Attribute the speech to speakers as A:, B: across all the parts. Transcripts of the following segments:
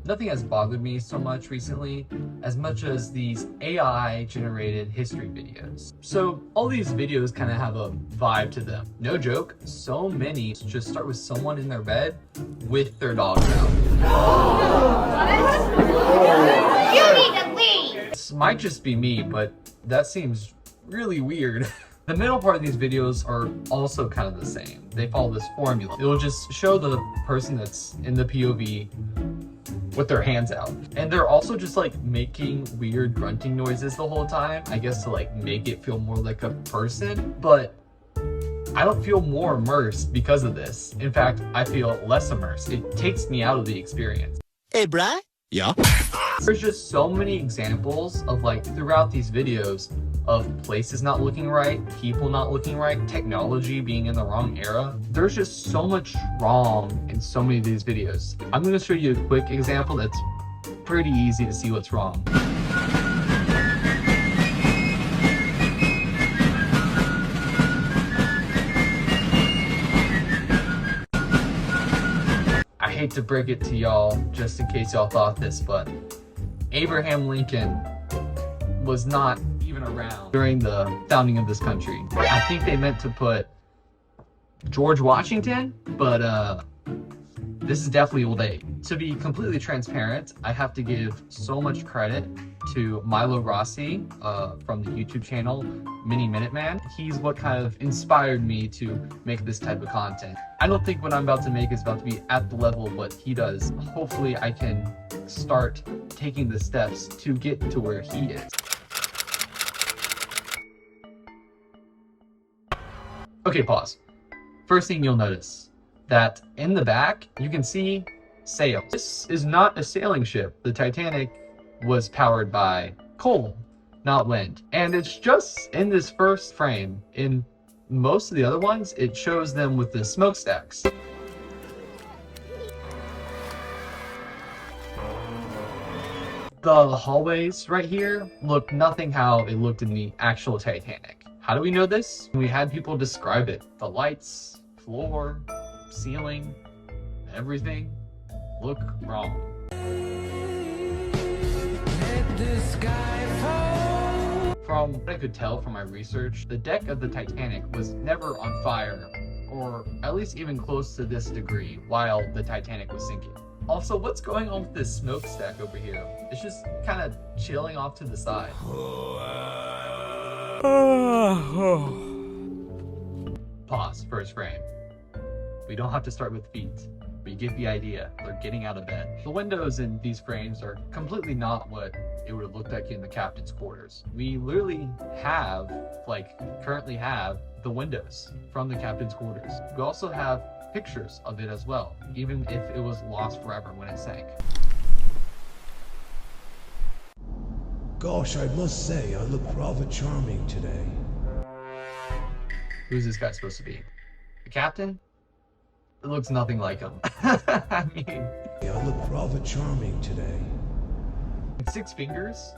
A: Nothing has bothered me so much recently as much as these AI generated history videos. So all these videos kind of have a vibe to them. No joke, so many just start with someone in their bed with their dogs out.
B: You need to leave!
A: This might just be me, but that seems really weird. The middle part of these videos are also kind of the same. They follow this formula. It will just show the person that's in the POV with their hands out. And they're also just like making weird grunting noises the whole time, I guess to like make it feel more like a person, but I don't feel more immersed because of this. In fact, I feel less immersed. It takes me out of the experience.
C: Hey, bruh? Yeah?
A: There's just so many examples of like throughout these videos of places not looking right, people not looking right, technology being in the wrong era. There's just so much wrong in so many of these videos. I'm gonna show you a quick example that's pretty easy to see what's wrong. I hate to break it to y'all, just in case y'all thought this, but Abraham Lincoln was not even around during the founding of this country. I think they meant to put George Washington, but this is definitely old age. To be completely transparent, I have to give so much credit to Milo Rossi from the YouTube channel Mini Minuteman. He's what kind of inspired me to make this type of content. I don't think what I'm about to make is about to be at the level of what he does. Hopefully I can start taking the steps to get to where he is. Okay, pause. First thing you'll notice, that in the back, you can see sails. This is not a sailing ship. The Titanic was powered by coal, not wind. And it's just in this first frame. In most of the other ones, it shows them with the smokestacks. The hallways right here look nothing how it looked in the actual Titanic. How do we know this? We had people describe it. The lights, floor, ceiling, everything look wrong. From what I could tell from my research, the deck of the Titanic was never on fire, or at least even close to this degree, while the Titanic was sinking. Also, what's going on with this smokestack over here? It's just kind of chilling off to the side. Pause, first frame. We don't have to start with feet. But you get the idea. They're getting out of bed. The windows in these frames are completely not what it would have looked like in the captain's quarters. We literally have, currently have the windows from the captain's quarters. We also have pictures of it as well, even if it was lost forever when it sank.
D: Gosh, I must say, I look rather charming today.
A: Who's this guy supposed to be? The captain? It looks nothing like him. I mean...
D: I look rather charming today.
A: 6 fingers?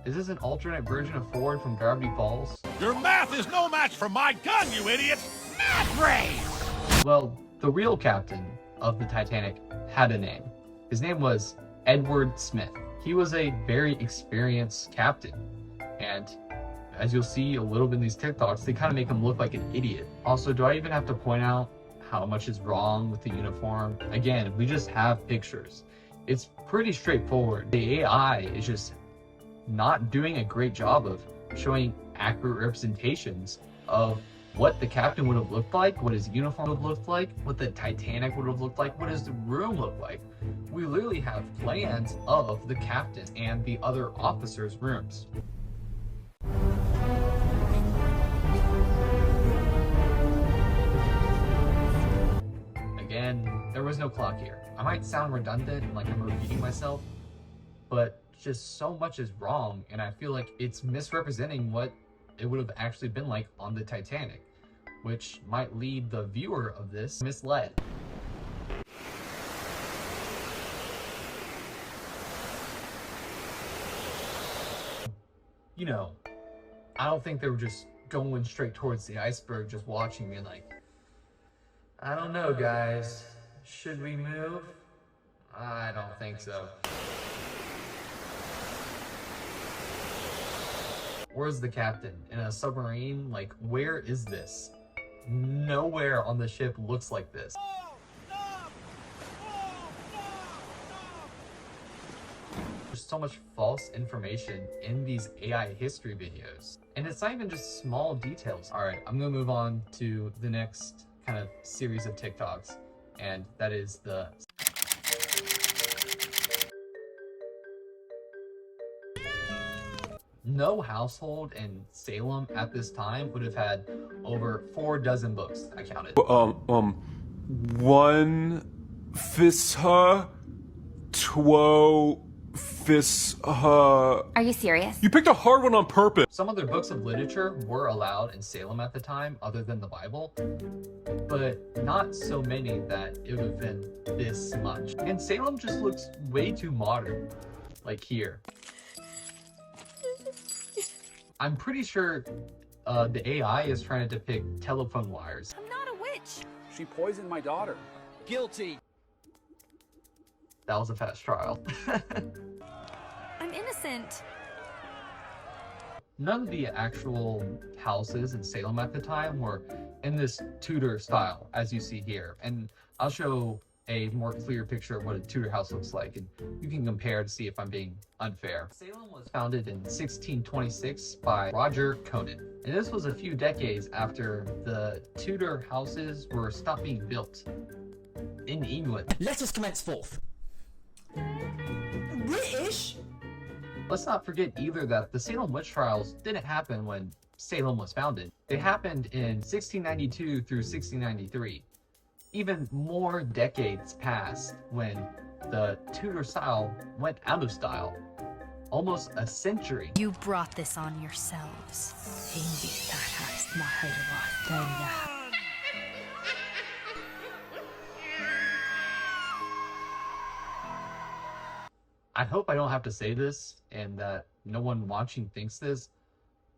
A: Is this an alternate version of Ford from Gravity Falls?
E: Your math is no match for my gun, you idiot! Math race!
A: Well, the real captain of the Titanic had a name. His name was Edward Smith. He was a very experienced captain, and as you'll see a little bit in these TikToks, they kind of make him look like an idiot. Also, do I even have to point out how much is wrong with the uniform? Again, we just have pictures. It's pretty straightforward. The AI is just not doing a great job of showing accurate representations of what the captain would have looked like, what his uniform would have looked like, what the Titanic would have looked like, what does the room look like. We literally have plans of the captain and the other officers' rooms. Again, there was no clock here. I might sound redundant, like I'm repeating myself, but just so much is wrong, and I feel like it's misrepresenting what it would have actually been like on the Titanic, which might lead the viewer of this misled. You know, I don't think they were just going straight towards the iceberg, just watching me like, I don't know, guys, should we move? I don't think so. Where's the captain? In a submarine? Like, where is this? Nowhere on the ship looks like this. There's so much false information in these AI history videos. And it's not even just small details. All right, I'm gonna move on to the next kind of series of TikToks. And that is the no household in Salem at this time would have had over 4 dozen books, I counted.
C: One Fisha, Two Fisha.
B: Are you serious?
C: You picked a hard one on purpose.
A: Some other books of literature were allowed in Salem at the time, other than the Bible, but not so many that it would have been this much. And Salem just looks way too modern, like here. I'm pretty sure the AI is trying to depict telephone wires.
B: I'm not a witch.
F: She poisoned my daughter. Guilty.
A: That was a fast trial.
B: I'm innocent.
A: None of the actual houses in Salem at the time were in this Tudor style, as you see here. And I'll show a more clear picture of what a Tudor house looks like, and you can compare to see if I'm being unfair. Salem was founded in 1626 by Roger Conan, and this was a few decades after the Tudor houses were stopped being built in England.
G: Let us commence forth. British?
A: Let's not forget either that the Salem witch trials didn't happen when Salem was founded. They happened in 1692 through 1693. Even more decades passed when the Tudor style went out of style. Almost a century.
H: You brought this on yourselves.
A: I hope I don't have to say this and that no one watching thinks this,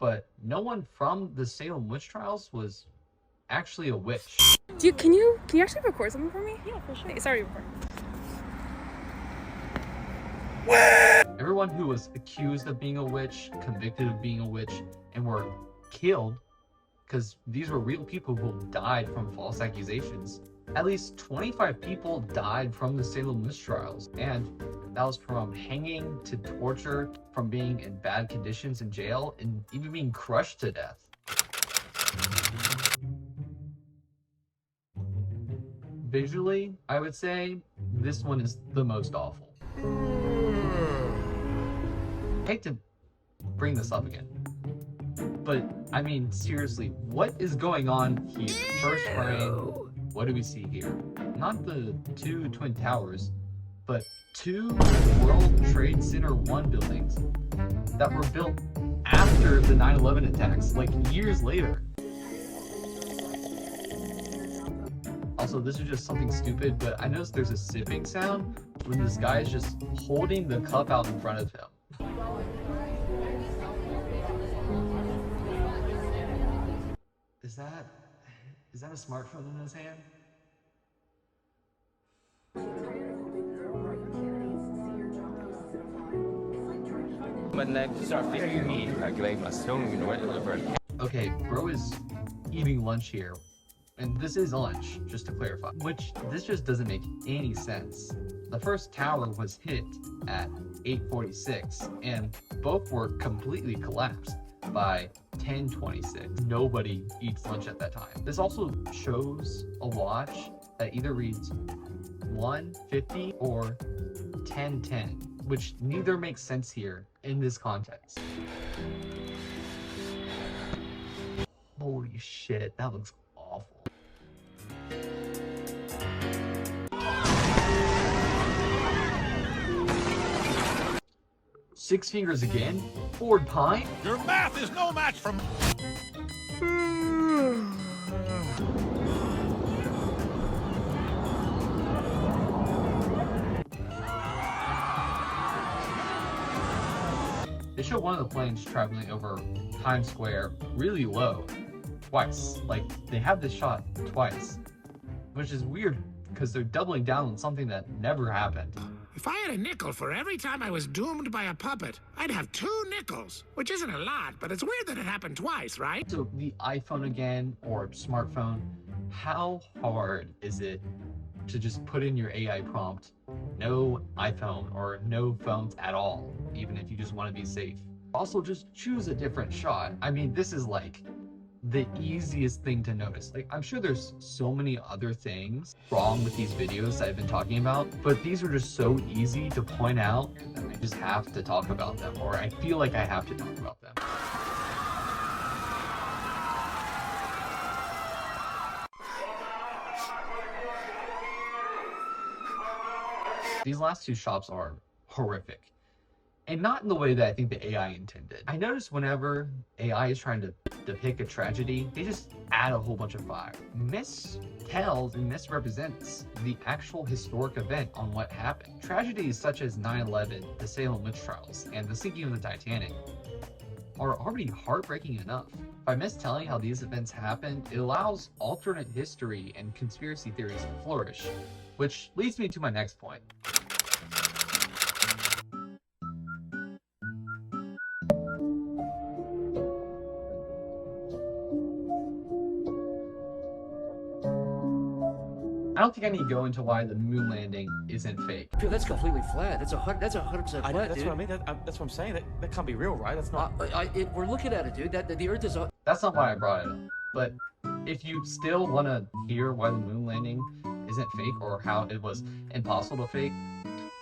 A: but no one from the Salem witch trials was actually a witch.
I: Can you actually record something for me? Yeah, for sure. It's already recording.
A: Everyone who was accused of being a witch, convicted of being a witch, and were killed, because these were real people who died from false accusations. At least 25 people died from the Salem witch trials, and that was from hanging to torture, from being in bad conditions in jail, and even being crushed to death. Visually, I would say this one is the most awful. I hate to bring this up again, but I mean, seriously, what is going on here? First frame, what do we see here? Not the 2 Twin Towers, but 2 World Trade Center 1 buildings that were built after the 9/11 attacks, like years later. Also, this is just something stupid, but I noticed there's a sipping sound when this guy is just holding the cup out in front of him. Is that a smartphone in his hand? Okay, bro is eating lunch here. And this is lunch, just to clarify, which this just doesn't make any sense. The first tower was hit at 8:46, and both were completely collapsed by 10:26. Nobody eats lunch at that time. This also shows a watch that either reads 1:50 or 10:10, which neither makes sense here in this context. Holy shit, that looks awful. Six Fingers again? Ford Pine?
E: Your math is no match for...
A: They show one of the planes traveling over Times Square really low, twice. Like, they have this shot twice, which is weird because they're doubling down on something that never happened.
G: If I had a nickel for every time I was doomed by a puppet, I'd have 2 nickels, which isn't a lot, but it's weird that it happened twice, right?
A: So the iPhone again, or smartphone, how hard is it to just put in your AI prompt, no iPhone or no phones at all, even if you just want to be safe? Also, just choose a different shot. I mean, this is like the easiest thing to notice. Like, I'm sure there's so many other things wrong with these videos that I've been talking about, but these are just so easy to point out that I just have to talk about them, or I feel like I have to talk about them. These last 2 shots are horrific. And not in the way that I think the AI intended. I notice whenever AI is trying to depict a tragedy, they just add a whole bunch of fire. Mistells and misrepresents the actual historic event on what happened. Tragedies such as 9/11, the Salem witch trials, and the sinking of the Titanic are already heartbreaking enough. By mistelling how these events happened, it allows alternate history and conspiracy theories to flourish, which leads me to my next point. I don't think I need to go into why the moon landing isn't fake.
J: Dude, that's completely flat. That's 100% flat,
K: I know, that's
J: dude.
K: what I mean. That's what I'm saying. That can't be real, right? That's not.
J: We're looking at it, dude. The Earth is.
A: That's not why I brought it up. But if you still want to hear why the moon landing isn't fake or how it was impossible to fake,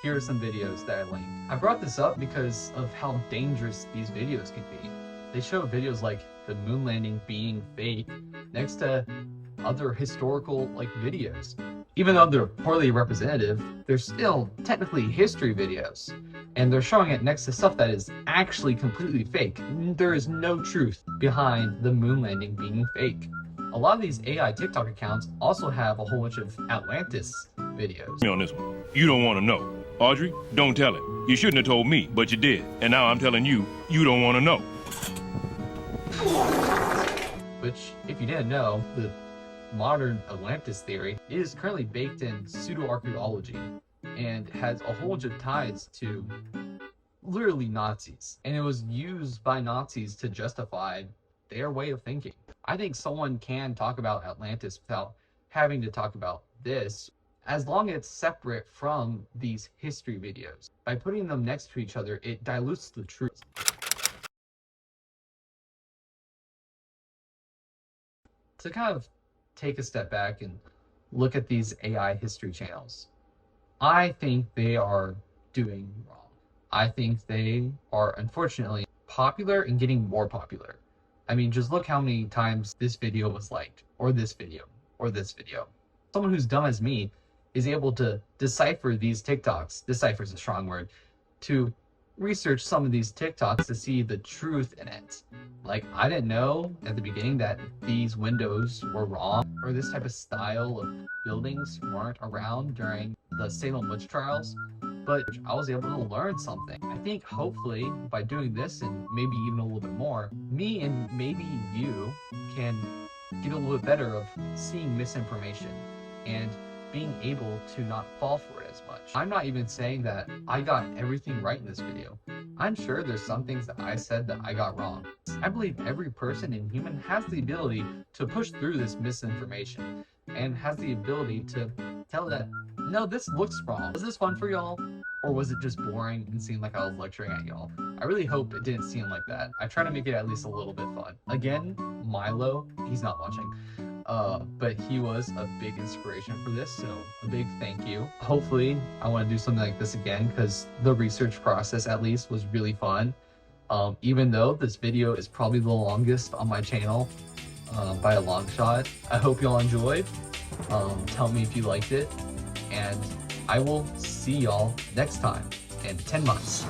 A: here are some videos that I linked. I brought this up because of how dangerous these videos can be. They show videos like the moon landing being fake next to other historical videos. Even though they're poorly representative, they're still technically history videos, and they're showing it next to stuff that is actually completely fake. There is no truth behind the moon landing being fake. A lot of these AI TikTok accounts also have a whole bunch of Atlantis videos.
C: Me on this one. You don't want to know. Audrey, don't tell it. You shouldn't have told me, but you did. And now I'm telling you, you don't want to know.
A: Which, if you didn't know, the modern Atlantis theory is currently baked in pseudo-archaeology and has a whole bunch of ties to literally Nazis. And it was used by Nazis to justify their way of thinking. I think someone can talk about Atlantis without having to talk about this, as long as it's separate from these history videos. By putting them next to each other, it dilutes the truth. To kind of take a step back and look at these AI history channels, I think they are doing wrong. I think they are, unfortunately, popular and getting more popular. I mean, just look how many times this video was liked, or this video, or this video. Someone who's dumb as me is able to decipher these TikToks, decipher is a strong word, to research some of these TikToks to see the truth in it. Like, I didn't know at the beginning that these windows were wrong, or this type of style of buildings weren't around during the Salem witch trials, but I was able to learn something. I think hopefully by doing this and maybe even a little bit more, me and maybe you can get a little bit better of seeing misinformation and being able to not fall for it as much. I'm not even saying that I got everything right in this video. I'm sure there's some things that I said that I got wrong. I believe every person and human has the ability to push through this misinformation and has the ability to tell that, no, this looks wrong. Was this fun for y'all? Or was it just boring and seemed like I was lecturing at y'all? I really hope it didn't seem like that. I try to make it at least a little bit fun. Again, Milo, he's not watching. But he was a big inspiration for this, so a big thank you. Hopefully, I want to do something like this again, because the research process, at least, was really fun. Even though this video is probably the longest on my channel, by a long shot. I hope y'all enjoyed. Tell me if you liked it, and I will see y'all next time in 10 months.